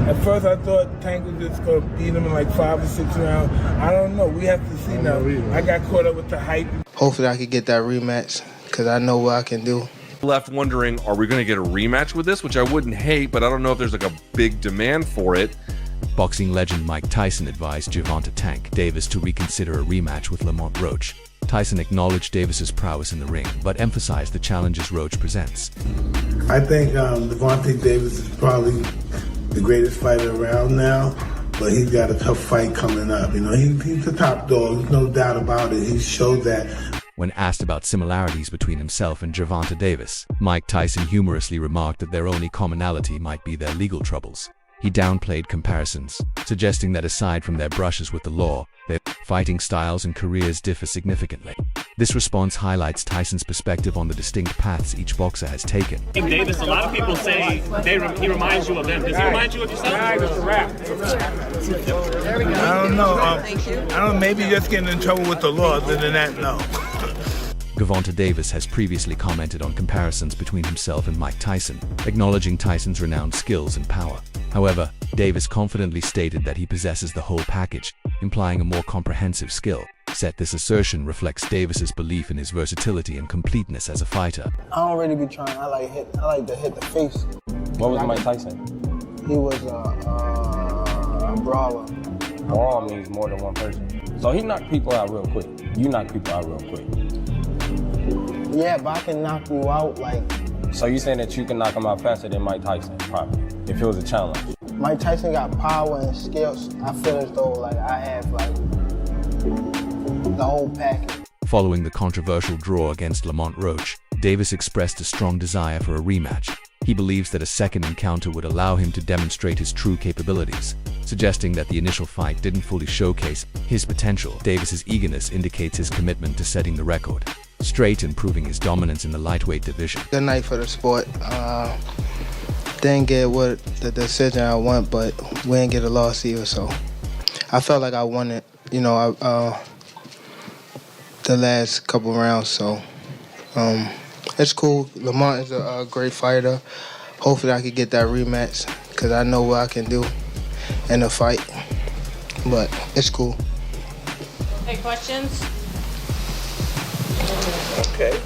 At first I thought Tank was just going to beat him in like 5 or 6 rounds. I don't know. We have to see now. I got caught up with the hype. Hopefully I could get that rematch because I know what I can do. Left wondering, are we going to get a rematch with this? Which I wouldn't hate, but I don't know if there's like a big demand for it. Boxing legend Mike Tyson advised Gervonta Tank Davis to reconsider a rematch with Lamont Roach. Tyson acknowledged Davis's prowess in the ring, but emphasized the challenges Roach presents. I think Gervonta Davis is probably the greatest fighter around now, but he's got a tough fight coming up. You know, he's the top dog, there's no doubt about it. He showed that. When asked about similarities between himself and Gervonta Davis, Mike Tyson humorously remarked that their only commonality might be their legal troubles. He downplayed comparisons, suggesting that aside from their brushes with the law, their fighting styles and careers differ significantly. This response highlights Tyson's perspective on the distinct paths each boxer has taken. Davis, a lot of people say he reminds you of them. Does he remind you of yourself? I don't know. I don't know. Maybe just getting in trouble with the law. Other than that, no. Gervonta Davis has previously commented on comparisons between himself and Mike Tyson, acknowledging Tyson's renowned skills and power. However, Davis confidently stated that he possesses the whole package, implying a more comprehensive skill set. This assertion reflects Davis's belief in his versatility and completeness as a fighter. I don't really be trying. I like to hit the face. What was Mike Tyson? He was a brawler. Brawl means more than one person. So he knocked people out real quick. You knock people out real quick. Yeah, but I can knock you out like... So you saying that you can knock him out faster than Mike Tyson, probably, if it was a challenge? Mike Tyson got power and skills. I feel as though like I have like the whole package. Following the controversial draw against Lamont Roach, Davis expressed a strong desire for a rematch. He believes that a second encounter would allow him to demonstrate his true capabilities, suggesting that the initial fight didn't fully showcase his potential. Davis's eagerness indicates his commitment to setting the record straight and proving his dominance in the lightweight division. Good night for the sport. Didn't get what the decision I want, but we didn't get a loss either, so I felt like I won it, you know, the last couple rounds, so it's cool. Lamont is a great fighter. Hopefully I could get that rematch because I know what I can do in a fight, but it's cool. Any questions? Okay.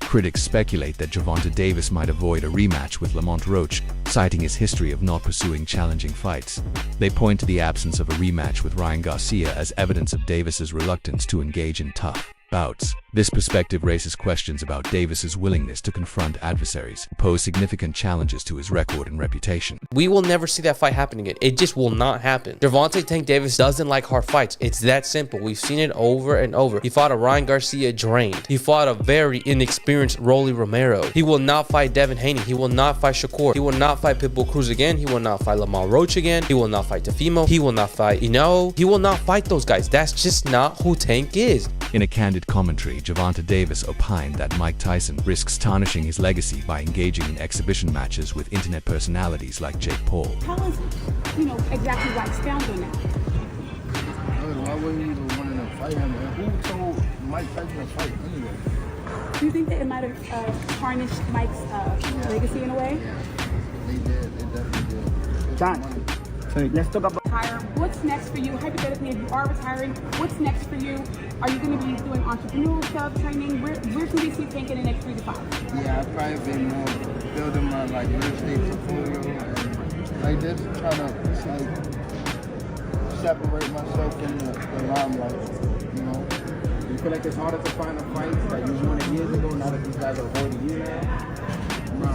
Critics speculate that Gervonta Davis might avoid a rematch with Lamont Roach, citing his history of not pursuing challenging fights. They point to the absence of a rematch with Ryan Garcia as evidence of Davis's reluctance to engage in tough bouts. This perspective raises questions about Davis's willingness to confront adversaries who pose significant challenges to his record and reputation. We will never see that fight happen again. It just will not happen. Gervonta Tank Davis doesn't like hard fights. It's that simple. We've seen it over and over. He fought a Ryan Garcia drained. He fought a very inexperienced Rolly Romero. He will not fight Devin Haney. He will not fight Shakur. He will not fight Pitbull Cruz again. He will not fight Lamont Roach again. He will not fight Tefimo. He will not fight Ino. He will not fight those guys. That's just not who Tank is. In a candid commentary, Gervonta Davis opined that Mike Tyson risks tarnishing his legacy by engaging in exhibition matches with internet personalities like Jake Paul. Tell us, exactly why you found on that. Why wouldn't you want to fight him? Who told Mike Tyson to fight anyway? Do you think that it might have tarnished Mike's legacy in a way? Yeah, they did. They definitely did. John, let's talk about what's next for you. Hypothetically, if you are retiring, what's next for you? Are you going to be doing entrepreneurial stuff, training? Where can we see Tank in the next 3 to 5? Yeah, I'd probably be more building my real estate portfolio and just try to separate myself from the limelight, you know. You feel like it's harder to find a fight that you wanted years ago now that these guys are avoiding you now? Bro,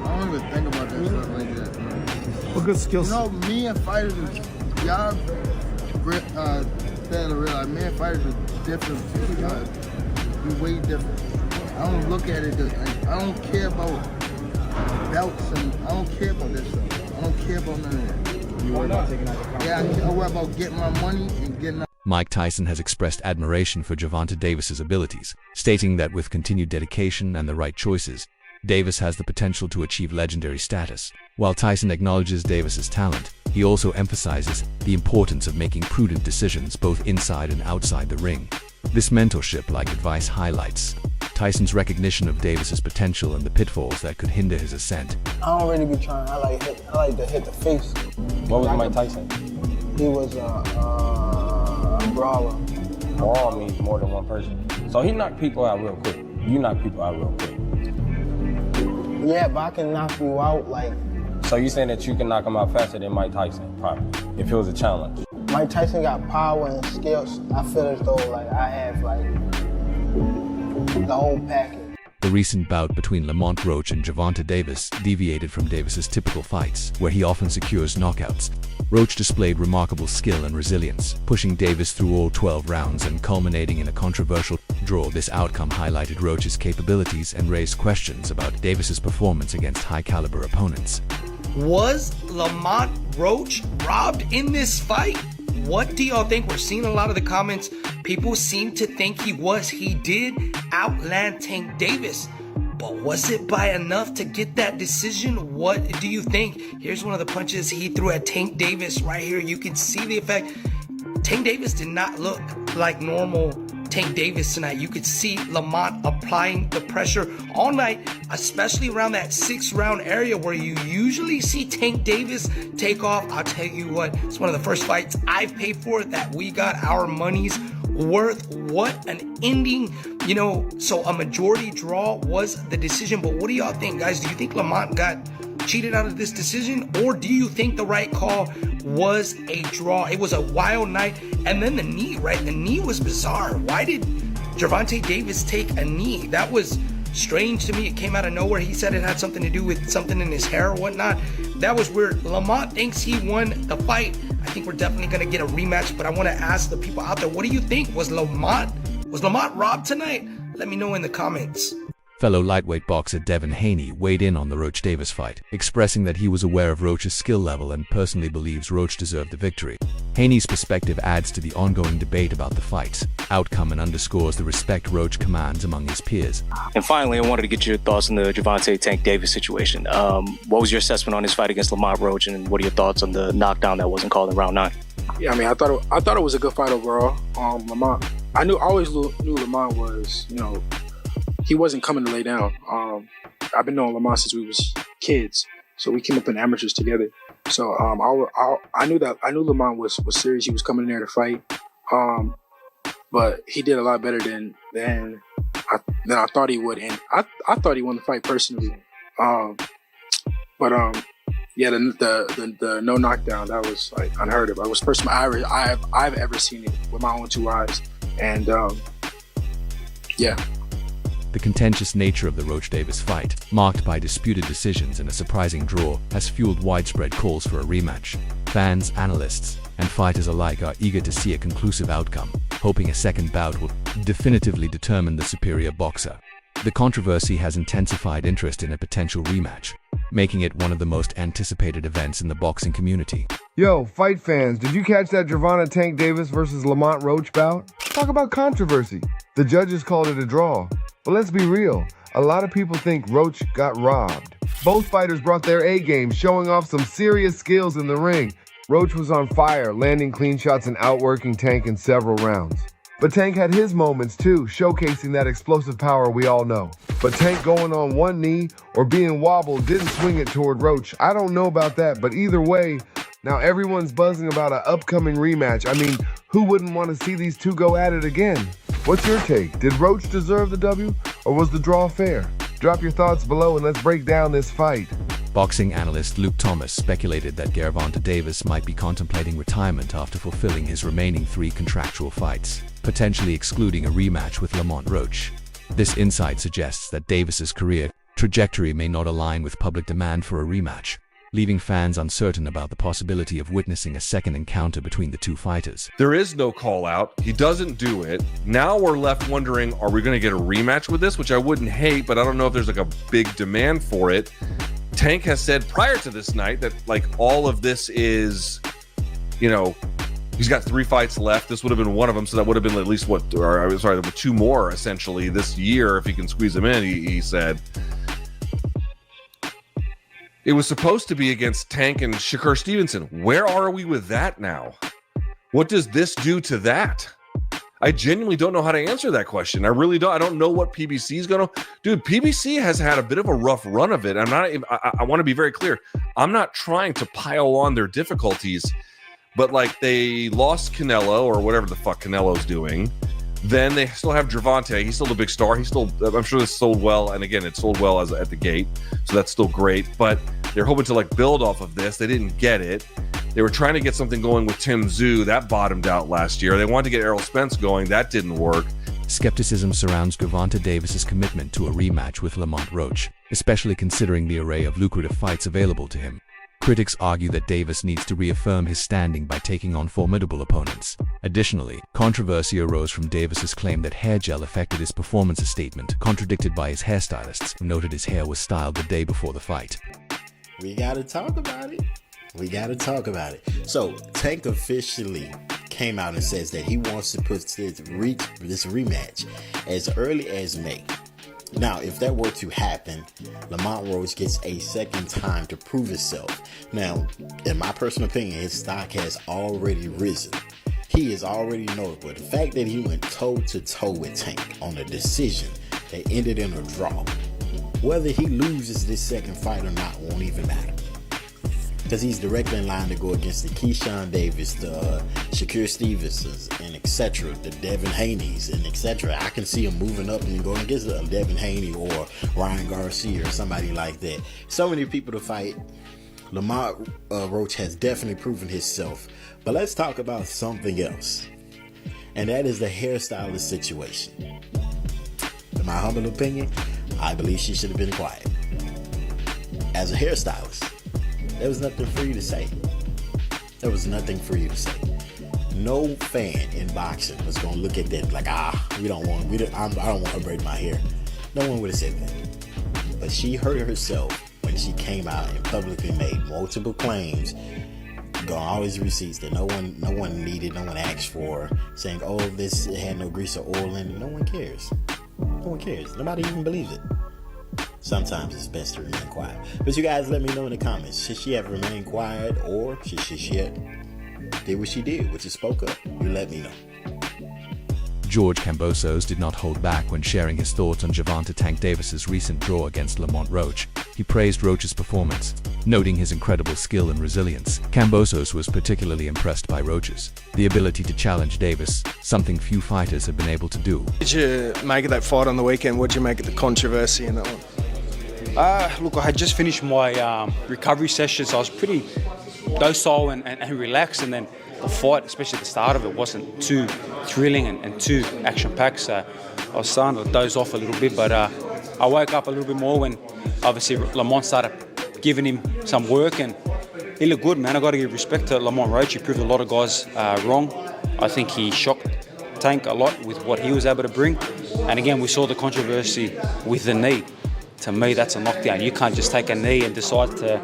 I don't even think about that stuff like that, bro. What good skills? You know, me and fighters, y'all fail to realize, me and fighters are different. We're way different. I don't look at it, I don't care about belts and I don't care about that stuff. I don't care about none of that. You worry about taking out the competition? Yeah, I worry about getting my money and getting out. Mike Tyson has expressed admiration for Gervonta Davis's abilities, stating that with continued dedication and the right choices, Davis has the potential to achieve legendary status. While Tyson acknowledges Davis's talent, he also emphasizes the importance of making prudent decisions both inside and outside the ring. This mentorship-like advice highlights Tyson's recognition of Davis's potential and the pitfalls that could hinder his ascent. I don't really be trying. I like to hit the face. What was Mike Tyson? He was a brawler. Brawl means more than one person. So he knocked people out real quick. You knock people out real quick. Yeah, but I can knock you out like. So you saying that you can knock him out faster than Mike Tyson, probably, if it was a challenge? Mike Tyson got power and skills. I feel as though like I have like the whole package. The recent bout between Lamont Roach and Gervonta Davis deviated from Davis's typical fights, where he often secures knockouts. Roach displayed remarkable skill and resilience, pushing Davis through all 12 rounds and culminating in a controversial draw. This outcome highlighted Roach's capabilities and raised questions about Davis's performance against high-caliber opponents. Was Lamont Roach robbed in this fight? What do y'all think? We're seeing a lot of the comments. People seem to think he was. He did outland Tank Davis. But was it by enough to get that decision? What do you think? Here's one of the punches he threw at Tank Davis right here. You can see the effect. Tank Davis did not look like normal Tank Davis tonight. You could see Lamont applying the pressure all night, especially around that 6th round area where you usually see Tank Davis take off. I'll tell you what, it's one of the first fights I've paid for that we got our money's worth. What an ending, so a majority draw was the decision. But what do y'all think, guys? Do you think Lamont got cheated out of this decision, or do you think the right call was a draw? It was a wild night. And then the knee, right? The knee was bizarre. Why did Gervonta Davis take a knee? That was strange to me. It came out of nowhere. He said it had something to do with something in his hair or whatnot. That was weird. Lamont thinks he won the fight. I think we're definitely going to get a rematch, but I want to ask the people out there, what do you think? Was Lamont robbed tonight? Let me know in the comments. Fellow lightweight boxer Devin Haney weighed in on the Roach-Davis fight, expressing that he was aware of Roach's skill level and personally believes Roach deserved the victory. Haney's perspective adds to the ongoing debate about the fight's outcome and underscores the respect Roach commands among his peers. And finally, I wanted to get your thoughts on the Gervonta Tank Davis situation. What was your assessment on his fight against Lamont Roach, and what are your thoughts on the knockdown that wasn't called in round 9? Yeah, I mean, I thought it was a good fight overall. Lamont, I always knew Lamont was, he wasn't coming to lay down. I've been knowing Lamont since we was kids, so we came up in amateurs together. So I knew Lamont was serious. He was coming in there to fight, but he did a lot better than I thought he would, and I thought he won the fight personally. Yeah, the no knockdown, that was like unheard of. It was the first time I've ever seen it with my own 2 eyes, and yeah. The contentious nature of the Roach-Davis fight, marked by disputed decisions and a surprising draw, has fueled widespread calls for a rematch. Fans, analysts, and fighters alike are eager to see a conclusive outcome, hoping a second bout will definitively determine the superior boxer. The controversy has intensified interest in a potential rematch, making it one of the most anticipated events in the boxing community. Yo, fight fans, did you catch that Gervonta Tank Davis versus Lamont Roach bout? Talk about controversy. The judges called it a draw. But let's be real, a lot of people think Roach got robbed. Both fighters brought their A game, showing off some serious skills in the ring. Roach was on fire, landing clean shots and outworking Tank in several rounds. But Tank had his moments too, showcasing that explosive power we all know. But Tank going on one knee or being wobbled didn't swing it toward Roach. I don't know about that, but either way, now everyone's buzzing about an upcoming rematch. I mean, who wouldn't want to see these two go at it again? What's your take? Did Roach deserve the W, or was the draw fair? Drop your thoughts below and let's break down this fight. Boxing analyst Luke Thomas speculated that Gervonta Davis might be contemplating retirement after fulfilling his remaining 3 contractual fights, potentially excluding a rematch with Lamont Roach. This insight suggests that Davis's career trajectory may not align with public demand for a rematch, leaving fans uncertain about the possibility of witnessing a second encounter between the two fighters. There is no call out. He doesn't do it. Now we're left wondering, are we going to get a rematch with this? Which I wouldn't hate, but I don't know if there's like a big demand for it. Tank has said prior to this night that like all of this is, he's got 3 fights left. This would have been one of them. So that would have been at least 2 more essentially this year if he can squeeze them in, he said. It was supposed to be against Tank and Shakur Stevenson. Where are we with that now? What does this do to that? I genuinely don't know how to answer that question. I really don't. I don't know what PBC is going to. Dude, PBC has had a bit of a rough run of it. I want to be very clear. I'm not trying to pile on their difficulties, but like they lost Canelo or whatever the fuck Canelo's doing. Then they still have Gervonta. He's still a big star. I'm sure this sold well. And again, it sold well at the gate. So that's still great. But they're hoping to like build off of this. They didn't get it. They were trying to get something going with Tim Tszyu. That bottomed out last year. They wanted to get Errol Spence going. That didn't work. Skepticism surrounds Gervonta Davis's commitment to a rematch with Lamont Roach, especially considering the array of lucrative fights available to him. Critics argue that Davis needs to reaffirm his standing by taking on formidable opponents. Additionally, controversy arose from Davis's claim that hair gel affected his performance statement, contradicted by his hairstylists, who noted his hair was styled the day before the fight. We gotta talk about it. So, Tank officially came out and says that he wants to put this rematch as early as May. Now, if that were to happen, Lamont Roach gets a second time to prove himself. Now, in my personal opinion, his stock has already risen. He is already notable. The fact that he went toe-to-toe with Tank on a decision that ended in a draw, whether he loses this second fight or not won't even matter. Because he's directly in line to go against the Keyshawn Davis, the Shakur Stevensons, and etc., the Devin Haney's, and etc. I can see him moving up and going against Devin Haney or Ryan Garcia or somebody like that. So many people to fight. Lamont Roach has definitely proven himself. But let's talk about something else. And that is the hairstylist situation. In my humble opinion, I believe she should have been quiet. As a hairstylist, there was nothing for you to say. No fan in boxing was gonna look at that like, I don't want to braid my hair. No one would have said that. But she hurt herself when she came out and publicly made multiple claims, got all these receipts that no one needed, no one asked for, saying, oh, this had no grease or oil in it. No one cares. Nobody even believes it. Sometimes it's best to remain quiet. But you guys let me know in the comments. Should she have remained quiet, or should she have did what she did, which is spoke up? You let me know. George Kambosos did not hold back when sharing his thoughts on Gervonta Tank Davis's recent draw against Lamont Roach. He praised Roach's performance, noting his incredible skill and resilience. Kambosos was particularly impressed by Roach's the ability to challenge Davis, something few fighters have been able to do. Did you make of that fight on the weekend? What did you make of the controversy in that one? Look, I had just finished my recovery session, so I was pretty docile and relaxed, and then the fight, especially at the start of it, wasn't too thrilling and too action-packed, so I was starting to doze off a little bit, but I woke up a little bit more when obviously Lamont started giving him some work, and he looked good, man. I got to give respect to Lamont Roach. He proved a lot of guys wrong. I think he shocked Tank a lot with what he was able to bring, and again, we saw the controversy with the knee. To me, that's a knockdown. You can't just take a knee and decide to,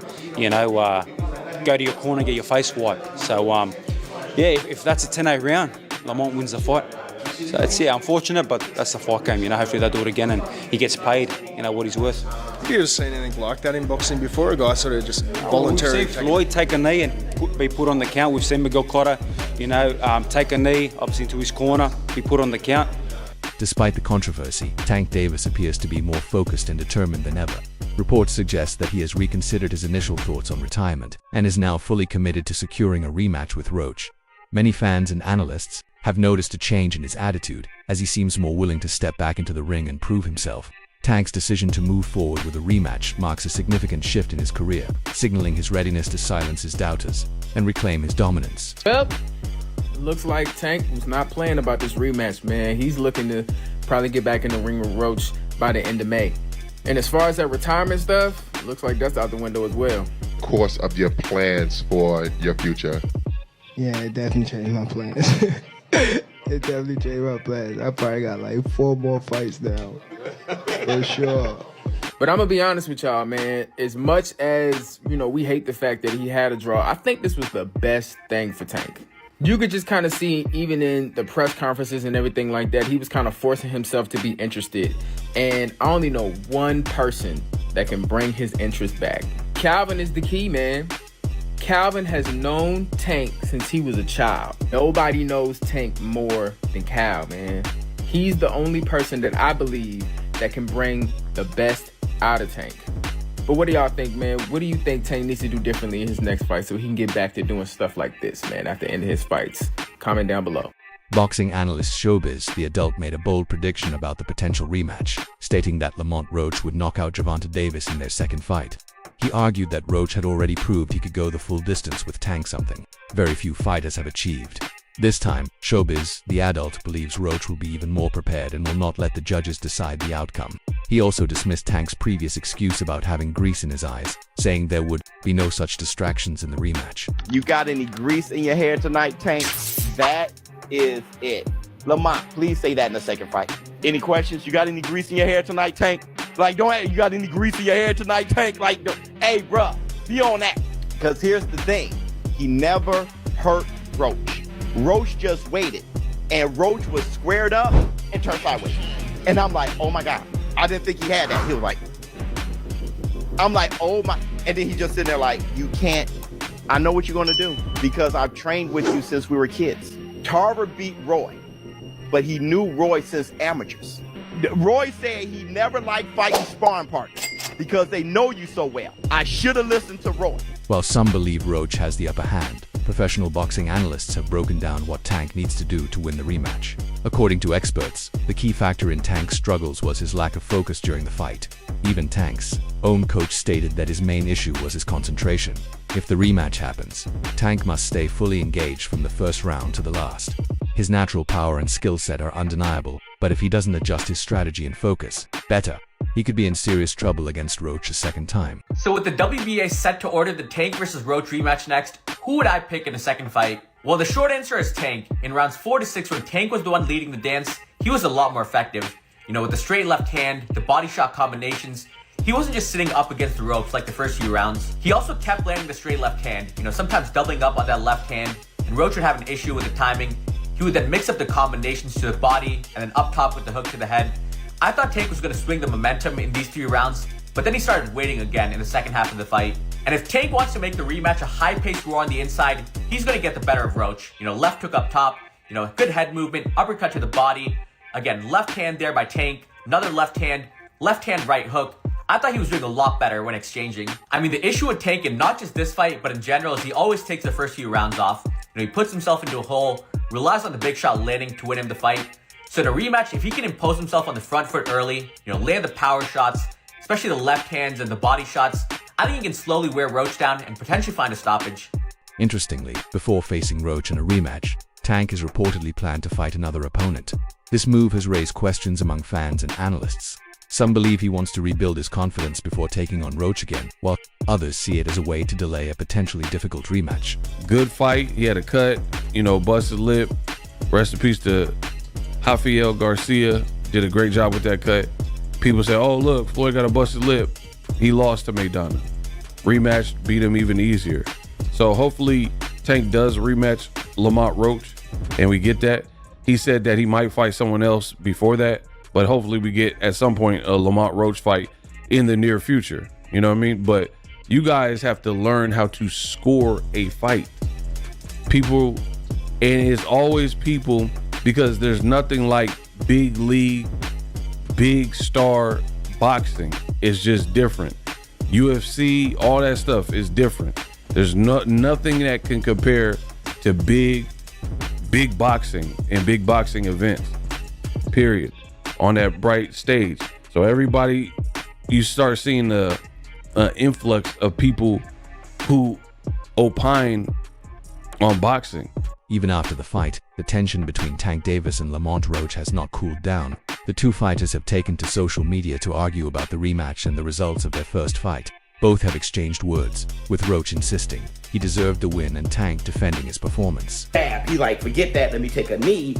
go to your corner and get your face wiped. So, if that's a 10-8 round, Lamont wins the fight. So it's unfortunate, but that's the fight game. Hopefully they'll do it again and he gets paid, what he's worth. Have you ever seen anything like that in boxing before? A guy sort of just voluntarily. We've seen Floyd take a knee and be put on the count. We've seen Miguel Cotto, take a knee, obviously into his corner, be put on the count. Despite the controversy, Tank Davis appears to be more focused and determined than ever. Reports suggest that he has reconsidered his initial thoughts on retirement and is now fully committed to securing a rematch with Roach. Many fans and analysts have noticed a change in his attitude as he seems more willing to step back into the ring and prove himself. Tank's decision to move forward with a rematch marks a significant shift in his career, signaling his readiness to silence his doubters and reclaim his dominance. Well, looks like Tank was not playing about this rematch, man. He's looking to probably get back in the ring with Roach by the end of May. And as far as that retirement stuff, looks like that's out the window as well. Course of your plans for your future. Yeah, it definitely changed my plans. It definitely changed my plans. I probably got like 4 more fights now. For sure. But I'm going to be honest with y'all, man. As much as, we hate the fact that he had a draw, I think this was the best thing for Tank. You could just kind of see, even in the press conferences and everything like that, he was kind of forcing himself to be interested. And I only know one person that can bring his interest back. Calvin is the key, man. Calvin has known Tank since he was a child. Nobody knows Tank more than Cal, man. He's the only person that I believe that can bring the best out of Tank. But what do y'all think, man? What do you think Tank needs to do differently in his next fight so he can get back to doing stuff like this, man, at the end of his fights? Comment down below. Boxing analyst Showbiz, the adult, made a bold prediction about the potential rematch, stating that Lamont Roach would knock out Gervonta Davis in their second fight. He argued that Roach had already proved he could go the full distance with Tank, something very few fighters have achieved. This time, Showbiz, the adult, believes Roach will be even more prepared and will not let the judges decide the outcome. He also dismissed Tank's previous excuse about having grease in his eyes, saying there would be no such distractions in the rematch. You got any grease in your hair tonight, Tank? That is it. Lamont, please say that in the second fight. Any questions? You got any grease in your hair tonight, Tank? Like, don't ask, you got any grease in your hair tonight, Tank? Like, hey, bruh, be on that. Because here's the thing. He never hurt Roach. Roach just waited. And Roach was squared up and turned sideways. And I'm like, oh my God. I didn't think he had that. He was like, I'm like, oh my. And then he just sitting there like, you can't. I know what you're going to do because I've trained with you since we were kids. Tarver beat Roy, but he knew Roy since amateurs. Roy said he never liked fighting sparring partners because they know you so well. I should have listened to Roy. While some believe Roach has the upper hand, professional boxing analysts have broken down what Tank needs to do to win the rematch. According to experts, the key factor in Tank's struggles was his lack of focus during the fight. Even Tank's own coach stated that his main issue was his concentration. If the rematch happens, Tank must stay fully engaged from the first round to the last. His natural power and skill set are undeniable, but if he doesn't adjust his strategy and focus better, he could be in serious trouble against Roach a second time. So with the WBA set to order the Tank versus Roach rematch next, who would I pick in the second fight? Well, the short answer is Tank. In rounds 4 to 6, when Tank was the one leading the dance, he was a lot more effective. You know, with the straight left hand, the body shot combinations, he wasn't just sitting up against the ropes like the first few rounds. He also kept landing the straight left hand, you know, sometimes doubling up on that left hand, and Roach would have an issue with the timing. He would then mix up the combinations to the body, and then up top with the hook to the head. I thought Tank was going to swing the momentum in these 3 rounds, but then he started waiting again in the second half of the fight. And if Tank wants to make the rematch a high-paced war on the inside, he's going to get the better of Roach. You know, left hook up top, you know, good head movement, uppercut to the body. Again, left hand there by Tank, another left hand right hook. I thought he was doing a lot better when exchanging. I mean, the issue with Tank, and not just this fight, but in general, is he always takes the first few rounds off. You know, he puts himself into a hole, relies on the big shot landing to win him the fight. So the rematch, if he can impose himself on the front foot early, you know, land the power shots, especially the left hands and the body shots, I think he can slowly wear Roach down and potentially find a stoppage. Interestingly, before facing Roach in a rematch, Tank is reportedly planned to fight another opponent. This move has raised questions among fans and analysts. Some believe he wants to rebuild his confidence before taking on Roach again, while others see it as a way to delay a potentially difficult rematch. Good fight. He had a cut, you know, busted lip. Rest in peace to Rafael Garcia. Did a great job with that cut. People say, oh, look, Floyd got a busted lip. He lost to Maidana. Rematch beat him even easier. So hopefully Tank does rematch Lamont Roach, and we get that. He said that he might fight someone else before that, but hopefully we get at some point a Lamont Roach fight in the near future. You know what I mean? But you guys have to learn how to score a fight. People, and it's always people, because there's nothing like big league, big star boxing. It's just different. UFC, all that stuff is different. There's nothing that can compare to big boxing and big boxing events, period, on that bright stage. So everybody, you start seeing the influx of people who opine on boxing. Even after the fight, the tension between Tank Davis and Lamont Roach has not cooled down. The two fighters have taken to social media to argue about the rematch and the results of their first fight. Both have exchanged words, with Roach insisting he deserved the win and Tank defending his performance. He like, forget that, let me take a knee.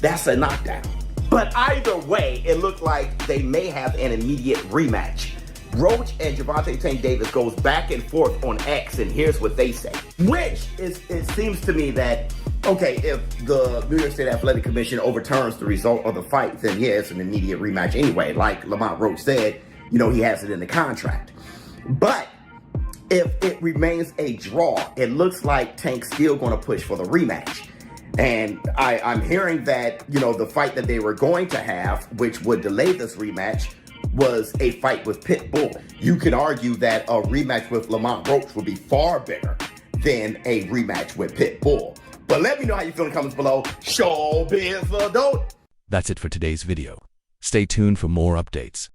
That's a knockdown. But either way, it looked like they may have an immediate rematch. Roach and Gervonta Tank Davis goes back and forth on X, and here's what they say. Which is, it seems to me that, okay, if the New York State Athletic Commission overturns the result of the fight, then yeah, it's an immediate rematch anyway. Like Lamont Roach said, you know, he has it in the contract. But If it remains a draw, it looks like Tank's still going to push for the rematch. And I'm hearing that, you know, the fight that they were going to have, which would delay this rematch, was a fight with Pitbull. You could argue that a rematch with Lamont Roach would be far better than a rematch with Pitbull. But let me know how you feel in the comments below. Showbiz adult. That's it for today's video. Stay tuned for more updates.